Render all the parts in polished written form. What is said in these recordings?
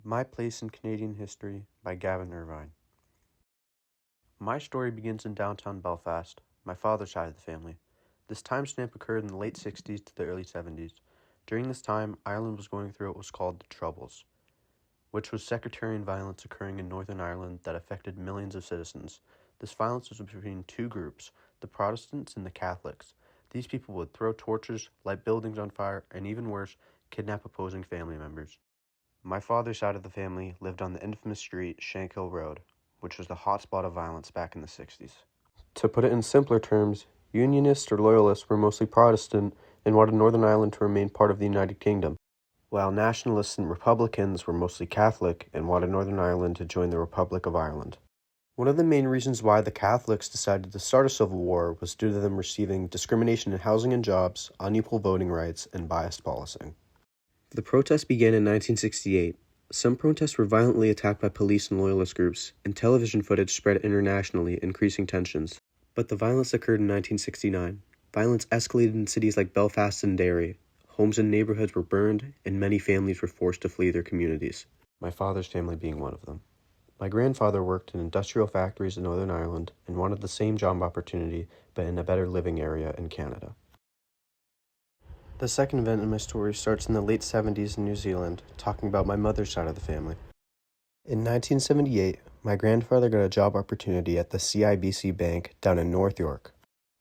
My Place in Canadian History by Gavin Irvine. My story begins in downtown Belfast, my father's side of the family. This timestamp occurred in the late 60s to the early 70s. During this time, Ireland was going through what was called the Troubles, which was sectarian violence occurring in Northern Ireland that affected millions of citizens. This violence was between two groups, the Protestants and the Catholics. These people would throw torches, light buildings on fire, and even worse, kidnap opposing family members. My father's side of the family lived on the infamous street Shankill Road, which was the hotspot of violence back in the 60s. To put it in simpler terms, Unionists or Loyalists were mostly Protestant and wanted Northern Ireland to remain part of the United Kingdom, while Nationalists and Republicans were mostly Catholic and wanted Northern Ireland to join the Republic of Ireland. One of the main reasons why the Catholics decided to start a civil war was due to them receiving discrimination in housing and jobs, unequal voting rights, and biased policing. The protests began in 1968. Some protests were violently attacked by police and loyalist groups, and television footage spread internationally, increasing tensions. But the violence occurred in 1969. Violence escalated in cities like Belfast and Derry. Homes and neighborhoods were burned, and many families were forced to flee their communities, my father's family being one of them. My grandfather worked in industrial factories in Northern Ireland and wanted the same job opportunity, but in a better living area in Canada. The second event in my story starts in the late 70s in New Zealand, talking about my mother's side of the family. In 1978, my grandfather got a job opportunity at the CIBC Bank down in North York.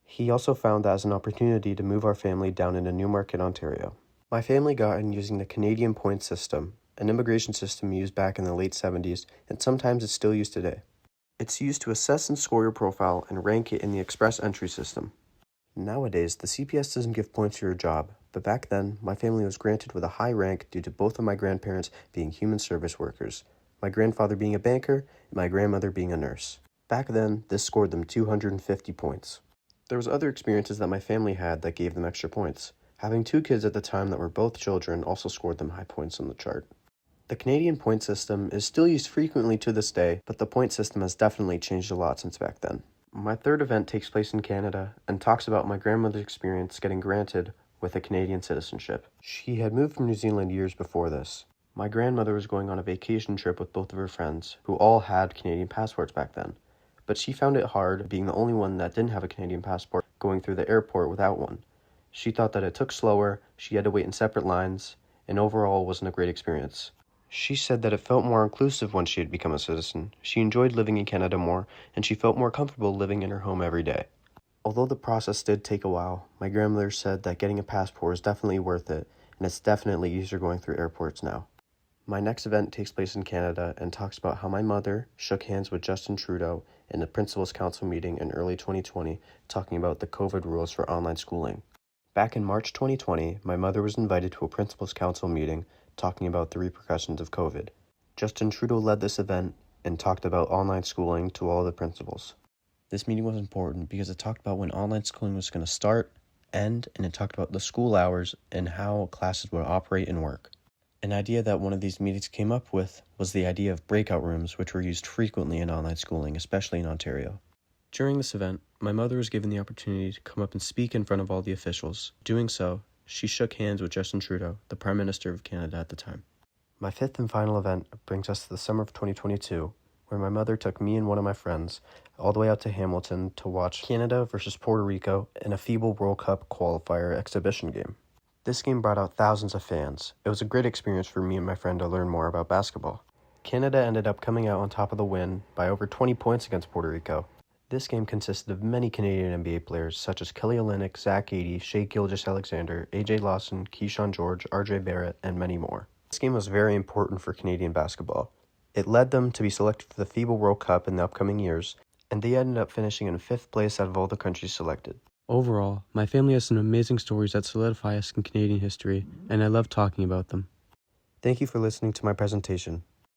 He also found that as an opportunity to move our family down into Newmarket, Ontario. My family got in using the Canadian Points System, an immigration system used back in the late 70s, and sometimes it's still used today. It's used to assess and score your profile and rank it in the express entry system. Nowadays, the CPS doesn't give points for your job, but back then, my family was granted with a high rank due to both of my grandparents being human service workers, my grandfather being a banker, and my grandmother being a nurse. Back then, this scored them 250 points. There was other experiences that my family had that gave them extra points. Having two kids at the time that were both children also scored them high points on the chart. The Canadian point system is still used frequently to this day, but the point system has definitely changed a lot since back then. My third event takes place in Canada and talks about my grandmother's experience getting granted with a Canadian citizenship. She had moved from New Zealand years before this. My grandmother was going on a vacation trip with both of her friends, who all had Canadian passports back then. But she found it hard, being the only one that didn't have a Canadian passport, going through the airport without one. She thought that it took slower, she had to wait in separate lines, and overall wasn't a great experience. She said that it felt more inclusive once she had become a citizen. She enjoyed living in Canada more, and she felt more comfortable living in her home every day. Although the process did take a while, my grandmother said that getting a passport is definitely worth it, and it's definitely easier going through airports now. My next event takes place in Canada and talks about how my mother shook hands with Justin Trudeau in a Principals Council meeting in early 2020, talking about the COVID rules for online schooling. Back in March 2020, my mother was invited to a Principals Council meeting talking about the repercussions of COVID. Justin Trudeau led this event and talked about online schooling to all the principals. This meeting was important because it talked about when online schooling was going to start, end, and it talked about the school hours and how classes would operate and work. An idea that one of these meetings came up with was the idea of breakout rooms, which were used frequently in online schooling, especially in Ontario. During this event, my mother was given the opportunity to come up and speak in front of all the officials. Doing so, she shook hands with Justin Trudeau, the Prime Minister of Canada at the time. My fifth and final event brings us to the summer of 2022, where my mother took me and one of my friends all the way out to Hamilton to watch Canada versus Puerto Rico in a FIBA World Cup qualifier exhibition game. This game brought out thousands of fans. It was a great experience for me and my friend to learn more about basketball. Canada ended up coming out on top of the win by over 20 points against Puerto Rico. This game consisted of many Canadian NBA players such as Kelly Olynyk, Zach Edey, Shai Gilgeous-Alexander, AJ Lawson, Keyshawn George, RJ Barrett, and many more. This game was very important for Canadian basketball. It led them to be selected for the FIBA World Cup in the upcoming years, and they ended up finishing in 5th place out of all the countries selected. Overall, my family has some amazing stories that solidify us in Canadian history, and I love talking about them. Thank you for listening to my presentation.